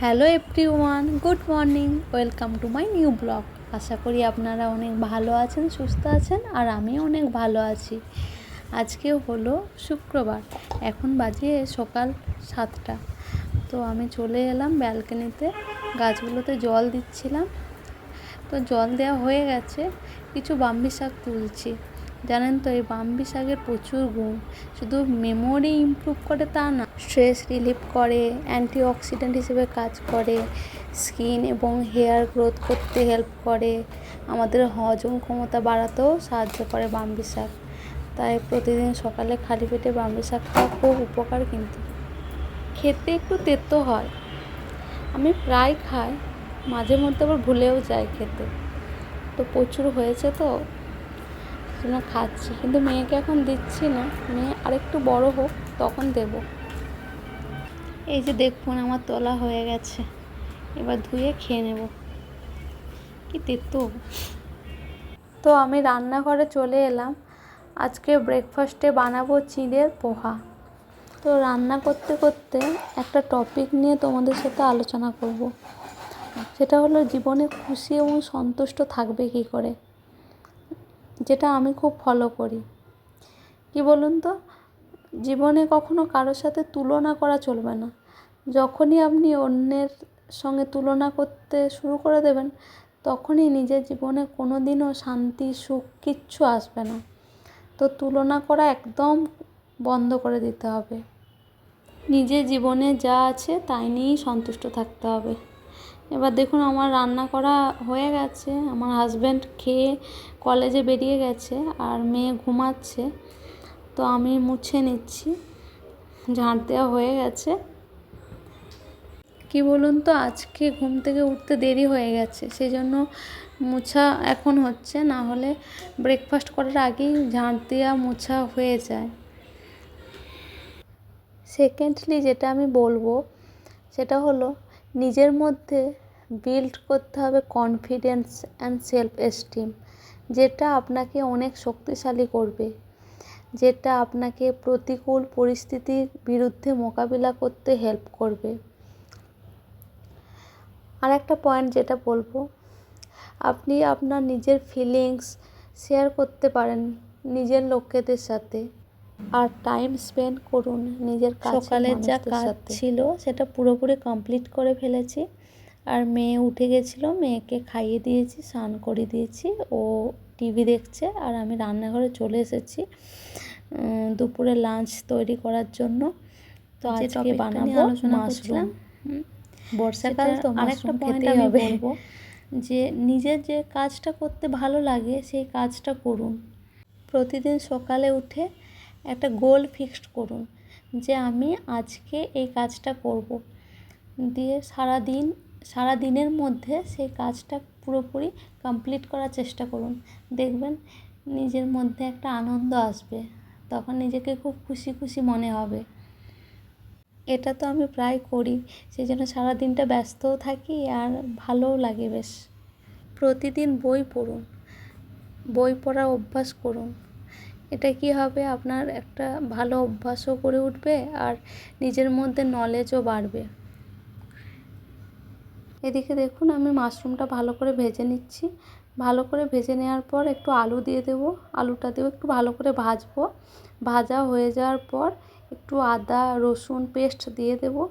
Hello everyone, good morning, welcome to my new blog. আশা করি আপনারা অনেক ভালো আছেন, সুস্থ আছেন, আর আমিও অনেক ভালো আছি। আজকে হলো শুক্রবার, এখন বাজে সকাল 7টা। তো আমি চলে এলাম ব্যালকনিতে, গাছগুলোতে জল দিচ্ছিলাম। তো জল দেওয়া হয়ে গেছে, কিছু বাম্বি শাক তুলছি। জানেন তো, এই বাম্বি শাকের প্রচুর গুণ। শুধু মেমোরি ইমপ্রুভ করে তা না, স্ট্রেস রিলিফ করে, অ্যান্টিঅক্সিডেন্ট হিসেবে কাজ করে, স্কিন এবং হেয়ার গ্রোথ করতে হেল্প করে, আমাদের হজম ক্ষমতা বাড়াতেও সাহায্য করে বাম্বি শাক। তাই প্রতিদিন সকালে খালি পেটে বাম্বি শাক খাওয়া খুব উপকার। কিন্তু খেতে একটু তেতো হয়, আমি প্রায় খাই, মাঝে মধ্যে আবার ভুলেও যাই খেতে। তো প্রচুর হয়েছে, তো জন্য খাচ্ছি, কিন্তু মেয়েকে এখন দিচ্ছি না। মেয়ে আরেকটু বড় হোক, তখন দেব। এই যে দেখুন, আমার তোলা হয়ে গেছে, এবার ধুয়ে খেয়ে নেব। কি তেতো। তো আমি রান্নাঘরে চলে এলাম। আজকে ব্রেকফাস্টে বানাবো চিঁড়ের পোহা। তো রান্না করতে করতে একটা টপিক নিয়ে তোমাদের সাথে আলোচনা করব। সেটা হলো, জীবনে খুশি এবং সন্তুষ্ট থাকবে কী করে, যেটা আমি খুব ফলো করি। কি বলুন তো, জীবনে কখনো কারোর সাথে তুলনা করা চলবে না। যখনই আপনি অন্যের সঙ্গে তুলনা করতে শুরু করে দেবেন, তখনই নিজের জীবনে কোনো দিনও শান্তি, সুখ কিচ্ছু আসবে না। তো তুলনা করা একদম বন্ধ করে দিতে হবে। নিজের জীবনে যা আছে তাই নিয়েই সন্তুষ্ট থাকতে হবে। এবার দেখুন, আমার রান্না করা হয়ে গেছে, আমার হাজব্যান্ড খেয়ে কলেজে বেরিয়ে গেছে, আর মেয়ে ঘুমাচ্ছে। তো আমি মুছে নিচ্ছি, ঝাঁট দেওয়া হয়ে গেছে। কি বলুন তো, আজকে ঘুম থেকে উঠতে দেরি হয়ে গেছে, সেই জন্য মোছা এখন হচ্ছে, না হলে ব্রেকফাস্ট করার আগেই ঝাঁট দেওয়া মোছা হয়ে যায়। সেকেন্ডলি যেটা আমি বলবো, সেটা হলো, নিজের মধ্যে বিল্ড করতে হবে কনফিডেন্স অ্যান্ড সেলফ এস্টিম, যেটা আপনাকে অনেক শক্তিশালী করবে, যেটা আপনাকে প্রতিকূল পরিস্থিতির বিরুদ্ধে মোকাবিলা করতে হেল্প করবে। আর একটা পয়েন্ট যেটা বলবো, আপনি আপনার নিজের ফিলিংস শেয়ার করতে পারেন নিজের লোকেদের সাথে, আর টাইম স্পেন্ড করুন নিজের সকালের যা কাজ ছিল সেটা পুরোপুরি কমপ্লিট করে ফেলেছি। আর মেয়ে উঠে গেছিলো, মেয়েকে খাইয়ে দিয়েছি, স্নান করিয়ে দিয়েছি, ও টিভি দেখছে, আর আমি রান্নাঘরে চলে এসেছি দুপুরে লাঞ্চ তৈরি করার জন্য। তো আজকে বানাবো মাশরুম। বর্ষাকাল তো আরেকটা পয়েন্ট আমি বলবো, যে নিজের যে কাজটা করতে ভালো লাগে সেই কাজটা করুন। প্রতিদিন সকালে উঠে একটা গোল ফিক্সড করুন, যে আমি আজকে এই কাজটা করব, দিয়ে সারা দিনের মধ্যে সেই কাজটা পুরোপুরি কমপ্লিট করার চেষ্টা করুন। দেখবেন নিজের মধ্যে একটা আনন্দ আসবে, তখন নিজেকে খুব খুশি খুশি মনে হবে। এটা তো আমি প্রায় করি, সেই জন্য সারাদিনটা ব্যস্তও থাকি আর ভালোও লাগে বেশ। প্রতিদিন বই পড়ুন, বই পড়ার অভ্যাস করুন। এটা কি হবে, আপনার একটা ভালো অভ্যাসও করে উঠবে, আর নিজের মধ্যে নলেজও বাড়বে। এদিকে দেখুন, আমি মাশরুমটা ভালো করে ভেজে নিচ্ছি। ভালো করে ভেজে নেওয়ার পর একটু আলু দিয়ে দেবো, আলুটা দিয়েও একটু ভালো করে ভাজবো। ভাজা হয়ে যাওয়ার পর একটু আদা রসুন পেস্ট দিয়ে দেবো,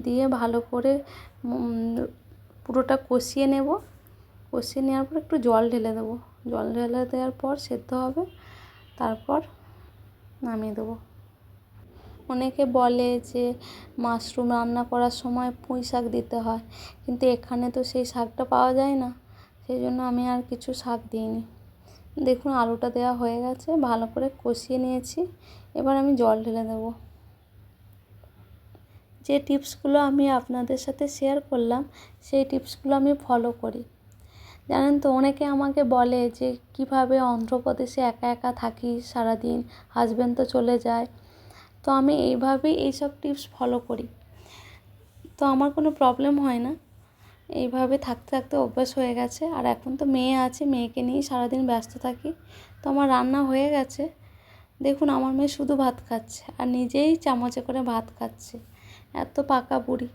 দিয়ে ভালো করে পুরোটা কষিয়ে নেব। কষিয়ে নেওয়ার পর একটু জল ঢেলে দেবো, জল ঢেলে দেওয়ার পর সেদ্ধ হবে, তারপর নামিয়ে দেবো। অনেকে বলে যে মাশরুম রান্না করার সময় পুঁই শাক দিতে হয়, কিন্তু এখানে তো সেই শাকটা পাওয়া যায় না, সেই জন্য আমি আর কিছু শাক দিইনি। দেখুন, আলুটা দেওয়া হয়ে গেছে, ভালো করে কষিয়ে নিয়েছি। এবার আমি জল ঢেলে দেব। যে টিপসগুলো আমি আপনাদের সাথে শেয়ার করলাম, সেই টিপসগুলো আমি ফলো করি। জানেন তো, অনেকে আমাকে বলে যে কিভাবে অন্ধ্রপ্রদেশে একা একা থাকি সারাদিন, হাজব্যান্ড তো চলে যায়। তো আমি এইভাবেই এইসব টিপস ফলো করি, তো আমার কোনো প্রবলেম হয় না। এইভাবে থাকতে থাকতে অভ্যাস হয়ে গেছে। আর এখন তো মেয়ে আছে, মেয়েকে নিয়েই সারাদিন ব্যস্ত থাকি। তো আমার রান্না হয়ে গেছে। দেখুন, আমার মেয়ে শুধু ভাত খাচ্ছে আর নিজেই চামচে করে ভাত খাচ্ছে, এত পাকা বুড়ি।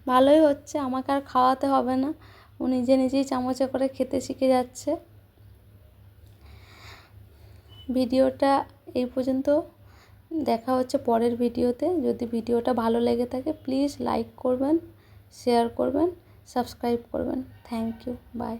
ভালোই হচ্ছে, আমাকে আর খাওয়াতে হবে না, ও নিজে নিজেই চামচে করে খেতে শিখে যাচ্ছে। ভিডিওটা এই পর্যন্ত, দেখা হচ্ছে পরের ভিডিওতে। যদি ভিডিওটা ভালো লেগে থাকে প্লিজ লাইক করবেন, শেয়ার করবেন, সাবস্ক্রাইব করবেন। Thank you, by.